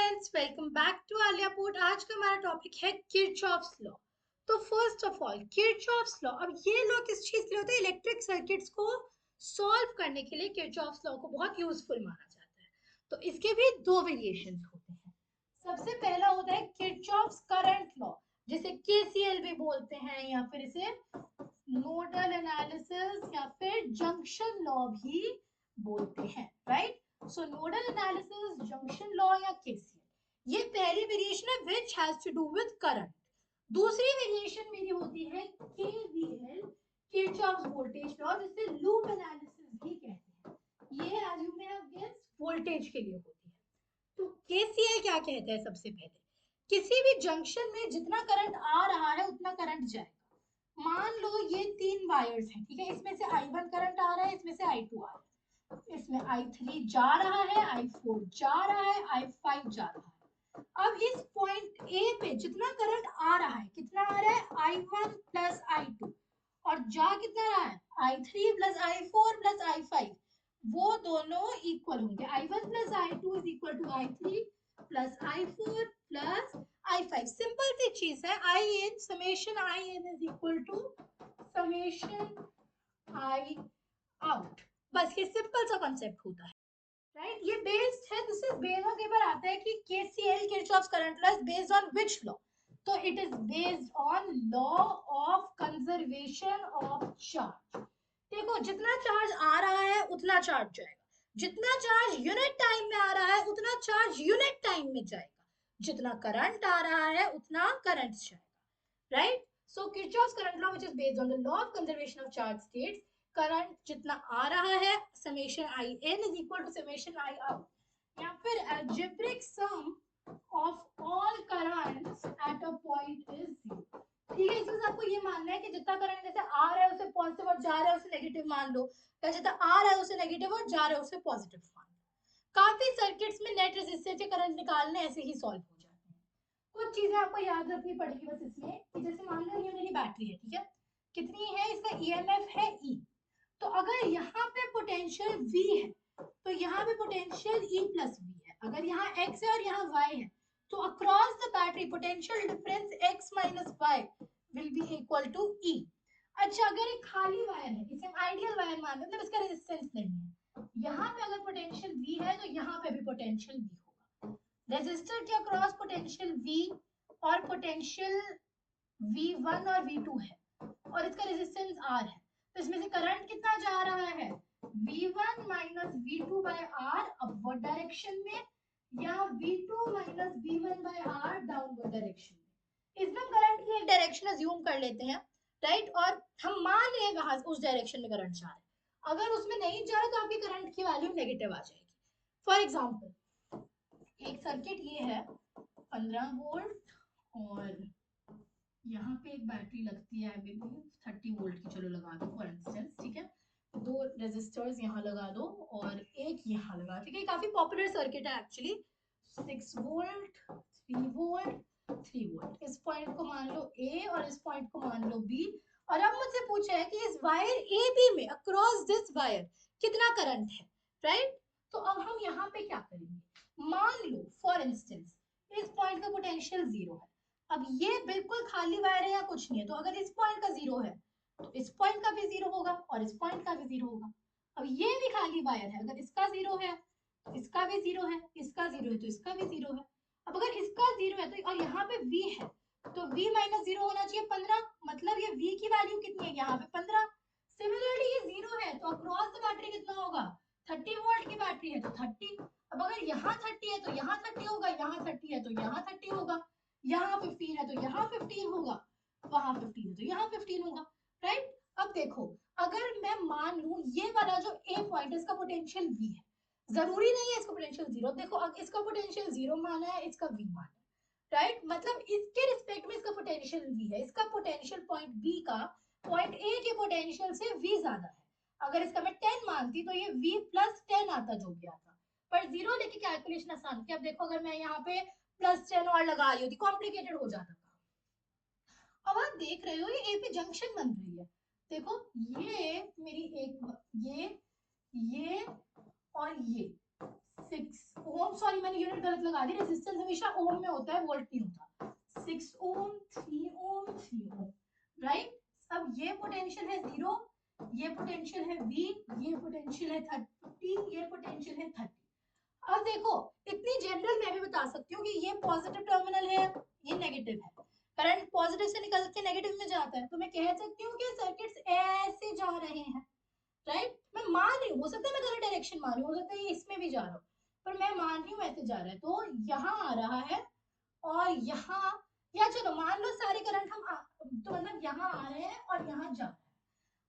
Friends, welcome back to आलियापुट। आज का हमारा टॉपिक है किरचॉफ्स लॉ। तो first of all Kirchhoff's law, अब ये लॉ किस चीज के लिए होता है? इलेक्ट्रिक सर्किट्स को सॉल्व करने के लिए किरचॉफ्स लॉ को बहुत यूजफुल माना जाता है। तो इसके भी दो वेरिएशंस होते हैं। सबसे पहला होता है किरचॉफ्स करंट लॉ, जिसे केसीएल भी बोलते हैं, या फिर इसे नोडल एनालिसिस या फिर जंक्शन लॉ भी बोलते हैं, right? So nodal analysis, junction law या केसीएल, ये पहली वेरिएशन है which has to do with current. दूसरी वेरिएशन मेरी होती है केवीएल, किरचॉफ्स वोल्टेज लॉ, जिसे लूप एनालिसिस भी कहते हैं। ये as you may have guessed voltage के लिए होती है। तो केसीएल क्या कहता है? सबसे पहले किसी भी जंक्शन में जितना करंट आ रहा है उतना करंट जाएगा। मान लो ये तीन वायर्स हैं, ठीक है? इसमें से I1 करंट आ रहा है, इसमें से I2 आ रहा है, इसमें I3 जा रहा है, I4 जा रहा है, I5 जा रहा है। अब इस पॉइंट ए पे जितना करंट आ रहा है, कितना आ रहा है? I1 प्लस I2, और जा कितना रहा है? I3 plus I4 plus I5, वो दोनों इक्वल होंगे। I1 plus I2 is equal to I3 plus I4 plus I5। Simple सी चीज है, I in summation I in is equal to summation I out। बस ये सिंपल सा कॉन्सेप्ट होता है, राइट? ये बेस्ड है, दिस इज बेस्ड ऑन, कई बार आता है कि KCL Kirchhoff's current law is based on which law? तो it is based on law of conservation of charge. देखो, जितना चार्ज आ रहा है उतना चार्ज जाएगा, जितना चार्ज यूनिट टाइम में आ रहा है उतना चार्ज यूनिट टाइम में जाएगा, जितना करंट आ रहा है उतना करंट जाएगा, right? So Kirchhoff's current law which is based on the law of conservation of charge states current जितना आ रहा है summation I in is equal to summation I out, या फिर algebraic sum of all currents at a point is zero। ठीक है, इसमें आपको ये मानना है कि जितना करंट जैसे आ रहा है उसे पॉजिटिव और जा रहा है उसे नेगेटिव मान लो, या जितना आ रहा है उसे नेगेटिव और जा रहा है उसे पॉजिटिव मान लो। काफी सर्किट्स में नेट रेजिस्टेंस के करंट निकालने ऐसे ही सॉल्व हो जाते हैं। कुछ चीजें आपको याद रखनी पड़ेगी बस इसमें, कि जैसे मान लो ये मेरी बैटरी है, ठीक है? कितनी है? इसका ईएमएफ है ई। तो अगर यहाँ पे पोटेंशियल V है तो यहाँ पे पोटेंशियल E प्लस V है। अगर यहाँ X है और यहाँ Y है तो across the battery potential difference X minus Y will be equal to E। अच्छा, अगर एक खाली वायर है, इसे हम आइडियल वायर मान लेते हैं, इसका रेजिस्टेंस नहीं है, यहाँ पे अगर पोटेंशियल V है तो यहाँ पे भी पोटेंशियल V होगा। रेजिस्टर के अक्रॉस पोटेंशियल V और पोटेंशियल V1 और V2 है, और इसका रेजिस्टेंस R है, तो इसमें से करंट कितना जा रहा है? V1 minus V2 by R upward direction में, या V2 minus V1 by R downward direction में। इसमें हम करंट की एक डायरेक्शन अज्यूम कर लेते हैं, राइट? और हम मान रहे हैं वहां उस डायरेक्शन में करंट जा रहा है। अगर उसमें नहीं जा रहा तो आपकी करंट की वैल्यू नेगेटिव आ जाएगी। फॉर एग्जाम्पल, एक सर्किट ये है 15 वोल्ट, और यहाँ पे एक बैटरी लगती है, अभी 30 वोल्ट की, चलो लगा दो फॉर इंस्टेंस, ठीक है? दो रेजिस्टर्स यहाँ लगा दो और एक यहाँ लगा, ठीक है? काफी पॉपुलर सर्किट है एक्चुअली। 6 volt, 3 volt, 3 volt. इस पॉइंट को मान लो A और इस पॉइंट को मान लो B। और अब मुझसे पूछा है कि इस वायर AB में अक्रॉस दिस वायर कितना करंट है, राइट? तो अब हम यहाँ पे क्या करेंगे? मान लो फॉर इंस्टेंस इस पॉइंट का पोटेंशियल 0 है। अब ये बिल्कुल खाली वायर है या कुछ नहीं है, तो अगर इस पॉइंट का 0 है तो इस पॉइंट का भी 0 होगा और इस पॉइंट का भी 0 होगा। अब ये भी खाली वायर है, अगर इसका 0 है तो इसका भी 0 है, इसका 0 है तो इसका भी 0 है। अब अगर इसका 0 है तो, और यहाँ पे V है, तो V माइनस 0 होना चाहिए 15, मतलब ये V की वैल्यू कितनी है? यहाँ पे 15। सिमिलरली ये 0 है तो अक्रॉस द बैटरी कितना होगा? 30 वोल्ट की बैटरी है तो 30। अब अगर यहाँ 30 है तो यहाँ 30 होगा, यहाँ 30 है तो यहाँ 30 होगा, यहाँ 15 है तो यहाँ 15 होगा, वहां 15 है तो यहाँ 15 होगा, राइट? अब देखो, अगर मैं मान लूं ये वाला जो A पॉइंट है इसका पोटेंशियल V है, जरूरी नहीं है इसका पोटेंशियल 0। देखो, अगर इसका पोटेंशियल 0 माना है, इसका V माना है, राइट? मतलब इसके रिस्पेक्ट में इसका पोटेंशियल V है, इसका पोटेंशियल पॉइंट B का पॉइंट A के पोटेंशियल से V ज्यादा है। अगर इसका मैं 10 मानती तो ये V प्लस 10 आता जो भी आता, पर 0 लेके कैलकुलेशन आसान थी। अब देखो, अगर मैं यहाँ पे प्लस 10 और लगा रही होती, कॉम्प्लिकेटेड हो जाता था। अब आप देख रहे हो ये ए पे जंक्शन बन रही है। देखो, ये मेरी एक, ये और ये 6 ओम, सॉरी मैंने यूनिट गलत लगा दी, रेजिस्टेंस हमेशा ओम में होता है, वोल्ट नहीं होता। 6 ओम, 3 ओम, 3 ओम, राइट। अब ये पोटेंशियल है 0, ये पोटेंशियल है V, ये पोटेंशियल है 30, ये पोटेंशियल है 30। अब देखो, इतनी जनरल मैं भी बता सकती हूँ कि ये पॉजिटिव टर्मिनल है, ये नेगेटिव है, करंट पॉजिटिव से निकल के नेगेटिव में जाता है, तो मैं कह सकती हूँ कि सर्किट्स ऐसे जा रहे हैं, राइट। मैं मान रही हूँ, हो सकता है मैं गलत डायरेक्शन मान रही हूँ, हो सकता है ये इसमें भी जा रहा हूँ, पर मैं मान रही हूँ ऐसे जा रहा है, तो यहाँ आ रहा है और यहाँ, या चलो मान लो सारे करंट तो मतलब यहाँ आ रहे हैं और यहाँ जा रहे हैं।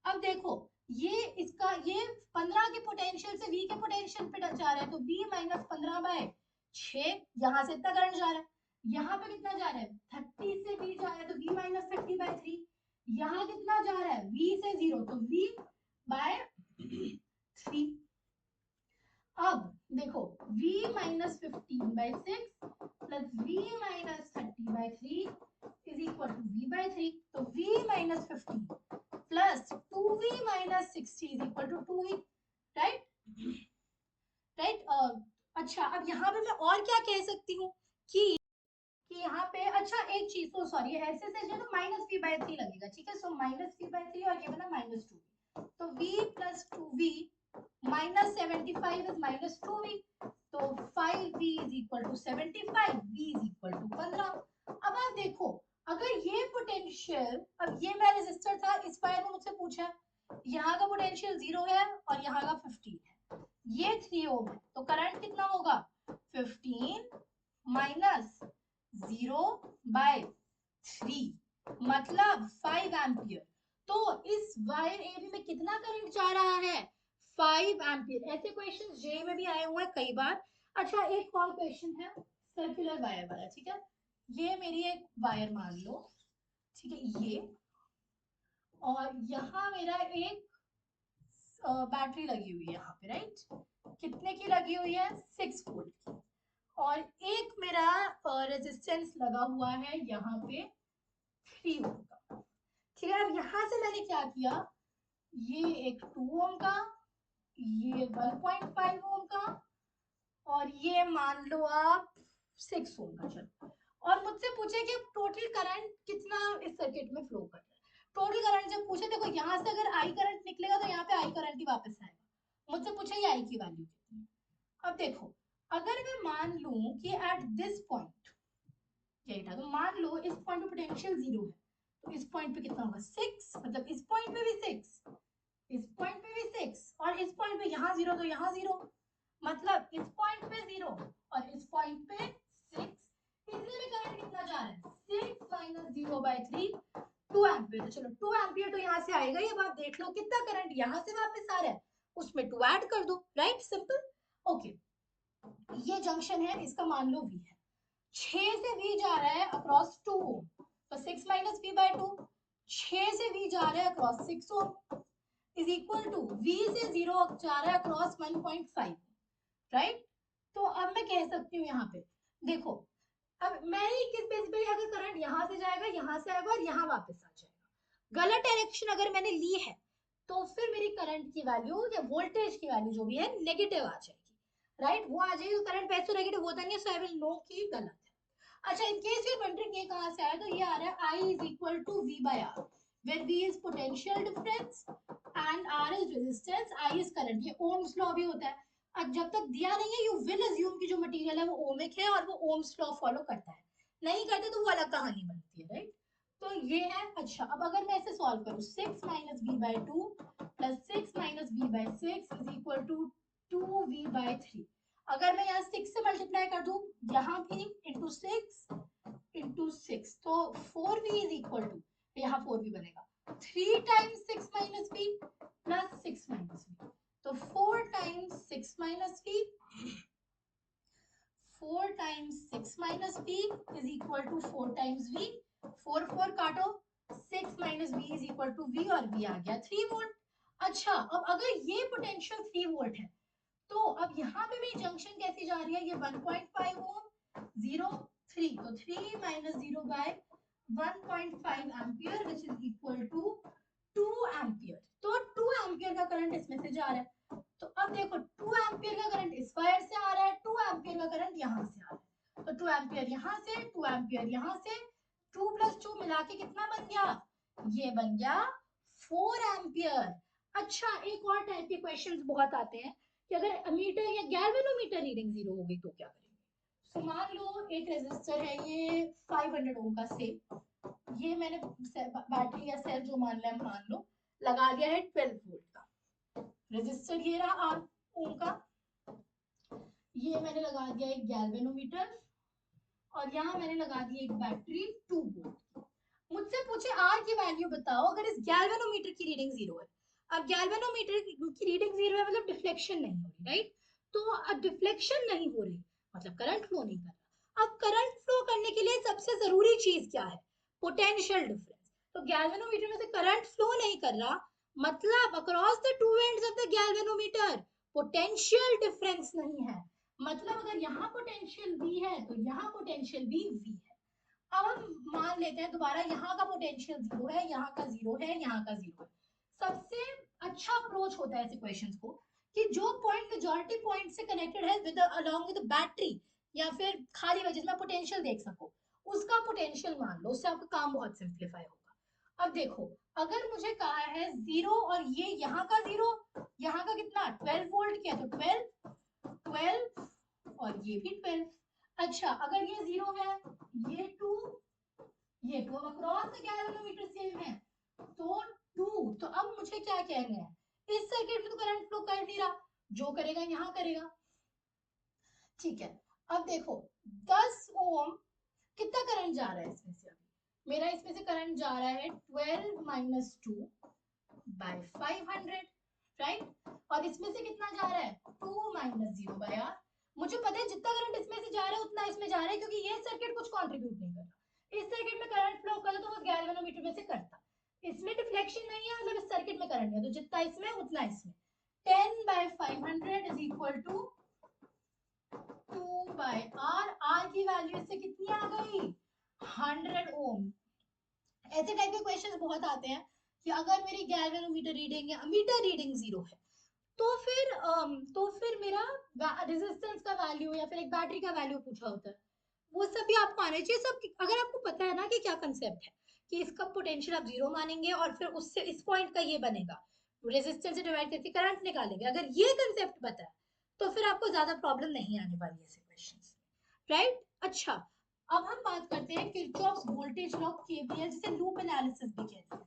अब देखो, ये इसका ये 15 के पोटेंशियल से V के पोटेंशियल पे जा रहा है, तो V माइनस 15/6, यहाँ से इतना करंट जा रहा है, यहाँ पे कितना जा रहा है 30 से V जा रहा है, तो V माइनस 30/3, यहाँ कितना जा रहा है V से 0, तो V/3। अब देखो, V minus 15/6 plus V minus 30/3 is equal to V/3, तो V minus 15 plus 2V minus 60 is equal to 2V, right, right. अच्छा, अब यहाँ पे मैं और क्या कह सकती हूँ कि यहाँ पे, अच्छा एक चीज, तो सॉरी ऐसे से जो माइनस V/3 लगेगा, ठीक है, सो माइनस V/3 और ये बना -2, तो V plus 2V minus 75 is minus 2V, तो 5V is equal to 75, V is equal to 15। अब आप देखो, अगर ये पोटेंशियल, अब ये मेरा रेजिस्टर था, इस वायर में मुझसे पूछा, यहाँ का पोटेंशियल 0 है और यहाँ का 15 है, ये 3 ओम है, तो करंट कितना होगा 15 माइनस 0/3, मतलब 5 एम्पियर। तो इस वायर AB में कितना करंट जा रहा है 5 एम्पियर। ऐसे क्वेश्चन जे में भी आए हुए हैं कई बार। अच्छा, एक और क्वेश्चन है सर्कुलर वायर वाला, ठीक है, ये मेरी एक वायर मान लो, ठीक है, ये, और यहाँ मेरा एक बैटरी लगी हुई है यहाँ पे, राइट, कितने की लगी हुई है 6 वोल्ट की, और एक मेरा रेजिस्टेंस लगा हुआ है यहाँ पे 3 ओम का, ठीक है। अब यहाँ से मैंने क्या किया, ये एक 2 ओम का, ये 1.5 ओम का, और ये मान लो आप 6 ओम का, चलो, और मुझसे पूछे कि टोटल करंट कितना इस सर्किट में फ्लो कर रहा है। टोटल करंट जब पूछे, देखो यहाँ से अगर आई करंट निकलेगा तो यहाँ पे आई करंट ही वापस आएगा, मुझसे पूछे ये आई की वैल्यू कितनी है। अब देखो, अगर मैं मान लूं कि एट दिस पॉइंट, तो मान लो इस पॉइंट पे पोटेंशियल 0 है, तो इस पॉइंट पे कितना होगा 6, मतलब इस पॉइंट पे भी 6, इस पॉइंट पे भी 6, और इस पॉइंट पे यहाँ 0 तो यहाँ 0, मतलब इस पॉइंट पे 0 और इस पॉइंट पे 6, इसलिए भी करंट कितना जा रहा है 6 माइनस 0/3, 2 एम्पियर। तो चलो 2 एम्पियर तो यहाँ से आएगा ही। अब आप देख लो कितना करंट यहाँ से वापस आ रहा है, उसमें 2 ऐड कर दो, राइट, सिंपल। ओके, ये जंक्शन है, इसका मान लो V है, 6 से V जा रहा है अक्रॉस 2 ओम, तो 6 माइनस V/2, 6 से V जा रहा है across 6 ohm is equal to V से 0 जा रहा है अक्रॉस 1.5, राइट। तो अब मैं कह सकती हूँ यहाँ पे, देखो, अब मैं किस बेस पे, अगर करंट यहाँ से जाएगा, यहाँ से आएगा और यहाँ वापस आ जाएगा, गलत डायरेक्शन अगर मैंने ली है, तो फिर मेरी करंट की वैल्यू या वोल्टेज की वैल्यू जो भी है नेगेटिव आ जाएगी, राइट, वो आ जाएगी। करंट वैसे नेगेटिव होता नहीं है, सो आई विल नो कि गलत है। अच्छा, इन केस यू वंडरिंग ये कहाँ से आया, तो ये आ रहा है I is equal to V/R, where V is potential difference and R is resistance, I is current, ये ओम्स लॉ भी होता है। अब जब तक दिया नहीं है, यू विल अज्यूम कि जो मटेरियल है वो ओमिक है और वो ओम्स लॉ फॉलो करता है, नहीं करते तो वो अलग कहानी बनती है, राइट। तो ये है। अच्छा, अब अगर मैं इसे सॉल्व करूँ, 6 minus V/2 plus 6 minus V/6 is equal to 2V/3। अगर मैं यहाँ 6 से मल्टीप्लाई कर दूं, यहाँ भी इंटू 6 तो 4V इज इक्वल टू, यहाँ 4V बनेगा 3 times 6 minus V plus 6 minus V, तो 4 times 6 minus V, 4 times 6 minus V is equal to 4 times V, 4 4 काटो, 6 minus V is equal to V, और V आ गया 3 वोल्ट। अच्छा, अब अगर ये पोटेंशियल 3 वोल्ट है, तो अब यहाँ पे मेरी जंक्शन कैसी जा रही है, ये 1.5 ओम 0 3, तो 3 माइनस 0/1.5 ampere which is equal to 2 ampere. तो 2 एम्पियर का करंट इसमें से जा रहा है, तो अब देखो 2 एम्पियर का करंट इस वायर से आ रहा है, 2 एम्पियर का करंट यहाँ से आ रहा है, तो 2 एम्पियर यहाँ से, 2 एम्पियर यहाँ से, 2 + 2 मिला के कितना बन गया, ये बन गया 4 एम्पियर। अच्छा, एक और टाइप के क्वेश्चंस बहुत आते हैं कि अगर अमीटर या गैल्वेनोमीटर रीडिंग जीरो हो गई तो क्या करेंगे। तो मान लो एक रेजिस्टर है ये 500 ओम का सेम, ये मैंने बैटरी या सेल जो मान लिया मान लो, लगा दिया है 12 वोल्ट का रेजिस्टर, ये रहा 8 ओम का, ये मैंने लगा दिया एक गैल्वेनोमीटर, और यहाँ मैंने लगा दी एक बैटरी 2 वोल्ट। मुझसे पूछे आर की वैल्यू बताओ अगर इस गैल्वेनोमीटर की रीडिंग जीरो है। अब गैल्वेनोमीटर की रीडिंग जीरो है मतलब डिफ्लेक्शन नहीं हो रही, राइट। तो अब डिफ्लेक्शन नहीं हो रही मतलब करंट फ्लो नहीं कर रहा। अब करंट फ्लो करने के लिए सबसे जरूरी चीज क्या है, पोटेंशियल डिफरेंस। तो गैल्वेनोमीटर में से करंट फ्लो नहीं कर रहा, मतलब across the two ends of the galvanometer potential difference नहीं है। मतलब अगर यहाँ पोटेंशियल V है तो यहाँ पोटेंशियल भी V है। अब हम मान लेते हैं दोबारा यहाँ का पोटेंशियल जीरो है, यहाँ का जीरो है, यहाँ का जीरो है। सबसे अच्छा अप्रोच होता है ऐसे क्वेश्चंस को कि जो पॉइंट मेजॉरिटी पॉइंट से कनेक्टेड है विद अलोंग विद बैटरी या फिर खाली वजह जिसमें पोटेंशियल देख सको, उसका पोटेंशियल मान लो, उससे आपका काम बहुत सिंप्लीफाई होगा। अब देखो अगर मुझे कहा है जीरो और ये यहाँ का जीरो, यहाँ का कितना 12 वोल्ट किया तो 12 और ये भी 12। अच्छा अगर ये जीरो है, ये 2, ये 2 अक्रॉस द गैल्वेनोमीटर सेम है तो 2। तो अब मुझे क्या कहना है, इस सर्किट में तो करंट फ्लो कर नहीं रहा, जो करेगा यहाँ करेगा, ठीक है। अब देखो 10 ओम कितना करंट जा रहा है इसमें से, अभी मेरा इसमें से करंट जा रहा है 12 - 2 बाय 500, राइट। और इसमें से कितना जा रहा है 2 - 0 बाय r। मुझे पता है जितना करंट इसमें से जा रहा है उतना इसमें जा रहा है, क्योंकि ये सर्किट कुछ कंट्रीब्यूट नहीं कर रहा। इस सर्किट में करंट फ्लो करता तो वो गैल्वेनोमीटर में से करता, इसमें डिफ्लेक्शन नहीं है मतलब इस सर्किट में करंट है, तो जितना इसमें उतना इसमें। 10/500 is equal to 2 by r। r की वैल्यू इससे कितनी आ गई 100 ओम। ऐसे टाइप के क्वेश्चंस बहुत आते हैं कि अगर मेरी गैल्वेनोमीटर रीडिंग या अमीटर रीडिंग जीरो है तो फिर मेरा रेजिस्टेंस का वैल्यू या फिर एक बैटरी का वैल्यू पूछा होता है, वो सब भी आपको आना चाहिए सब। अगर आपको पता है ना कि क्या कंसेप्ट है कि इसका पोटेंशियल आप जीरो मानेंगे और फिर उससे इस पॉइंट का ये बनेगा, रेजिस्टेंस से डिवाइड करके करंट निकालेंगे, अगर ये कंसेप्ट पता है तो फिर आपको ज्यादा प्रॉब्लम नहीं आने वाली ऐसे क्वेश्चंस, राइट। अच्छा अब हम बात करते हैं किरचॉफ्स वोल्टेज लॉ केवीएल, जिसे लूप एनालिसिस भी कहते हैं।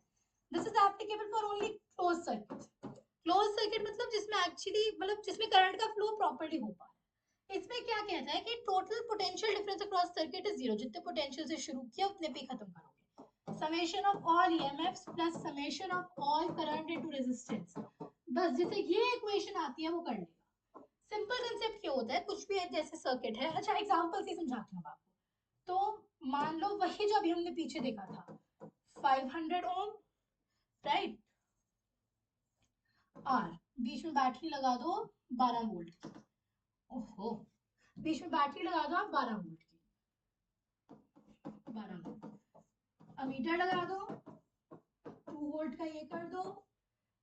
This is applicable for only close circuit. Close circuit मतलब जिसमें एक्चुअली मतलब जिसमें करंट का फ्लो प्रॉपर्ली हो पा रहा है। इसमें क्या कहता है कि total potential difference across circuit is zero, जितने पोटेंशियल से शुरू किया उतने पे खत्म करोगे। Summation of all EMFs plus summation of all current into resistance, बस जिसे ये इक्वेशन आती है वो कर लेगा। सिंपल कंसेप्ट क्या होता है, कुछ भी जैसे सर्किट है। अच्छा एग्जांपल से समझाती हूँ आपको। तो मान लो वही जो अभी हमने पीछे देखा था 500 ओम, राइट, आर, बीच में बैटरी लगा दो 12 वोल्ट की, ओहो, बीच में बैटरी लगा दो आप 12 वोल्ट की, 12 वोल्ट, अमीटर लगा दो 2 वोल्ट का, ये कर दो,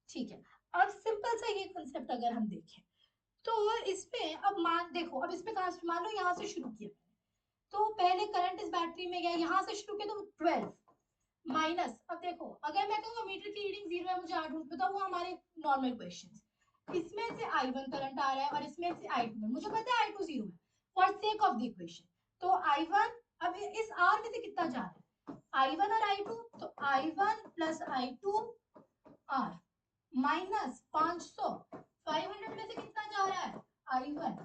ठीक है। अब सिंपल सा ये कंसेप्ट अगर हम देखें तो इसमें अब मान देखो, अब इसमें कहां से मान लो यहाँ से शुरू किया, तो पहले करंट इस बैटरी में गया, यहाँ से शुरू किया तो 12 माइनस, अब देखो अगर मैं कहूँ मीटर की रीडिंग जीरो है मुझे आठ वोल्ट बताओ, वो हमारे नॉर्मल क्वेश्चन। इसमें से I1 करंट आ रहा है और इसमें से I2, मुझे पता है I2 जीरो है for sake of the equation, तो I1 अब इस R में से कितना जा रहा है I1 और I2, तो I1 plus I2 R minus 500, 500 में से कितना जा रहा है I1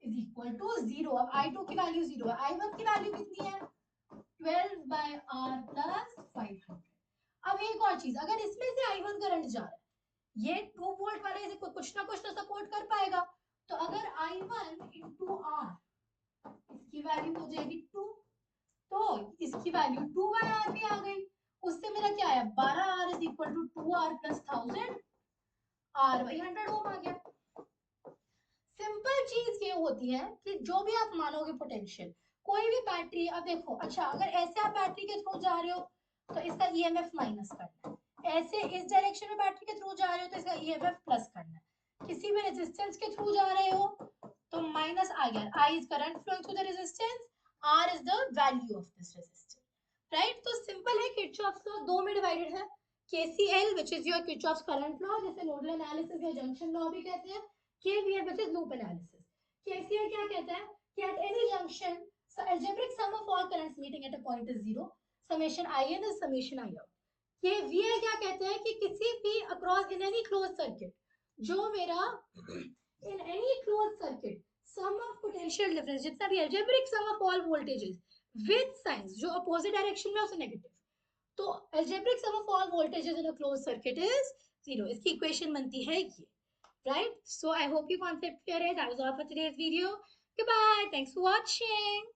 is equal to zero. अब I2 की वैल्यू जीरो है, I1 की वैल्यू कितनी है 12 बाय R प्लस 500। अब एक और चीज, अगर इसमें से I1 करंट जा रहा है, ये 2 वोल्ट वाले इसे कुछ ना कुछ तो सपोर्ट कर पाएगा, तो अगर I1 इंटू R, इसकी वैल्यू हो जाएगी 2, तो इसकी वैल्यू 2 बाय R भी आ गई, उससे मेरा क्या है 12R is equal to 2R plus 1000, R वही 100 ओम आ गया। सिंपल चीज ये होती है कि जो भी आप मानोगे पोटेंशियल, कोई भी बैटरी, अब देखो अच्छा अगर ऐसे आप बैटरी के थ्रू जा रहे हो तो इसका ईएमएफ माइनस करना है, ऐसे इस डायरेक्शन में बैटरी के थ्रू जा रहे हो तो इसका ईएमएफ प्लस करना है, किसी भी रेजिस्टेंस के थ्रू जा रहे हो तो minus IR, I is current flowing through the resistance, R is the value of this resistance, right. तो सिंपल है, किरचॉफ्स लॉ दो में डिवाइडेड है, KCL which is your Kirchhoff's current law, जिसे नोडल एनालिसिस या जंक्शन लॉ भी कहते हैं, KVL which is loop analysis. KCL क्या कहता है कि at any junction so algebraic sum of all currents meeting at a point is zero, summation IN is summation IOut। KVL क्या कहते हैं कि किसी भी across in any close circuit, जो मेरा इन any close circuit sum of potential difference, जितना भी algebraic sum of all voltages with signs जो अपोजिट डायरेक्शन में उसे नेगेटिव, तो algebraic sum of all voltages in a closed circuit is zero। इसकी इक्वेशन बनती है ये, right? So I hope you concept clear है। That was all for today's video. Goodbye, thanks for watching।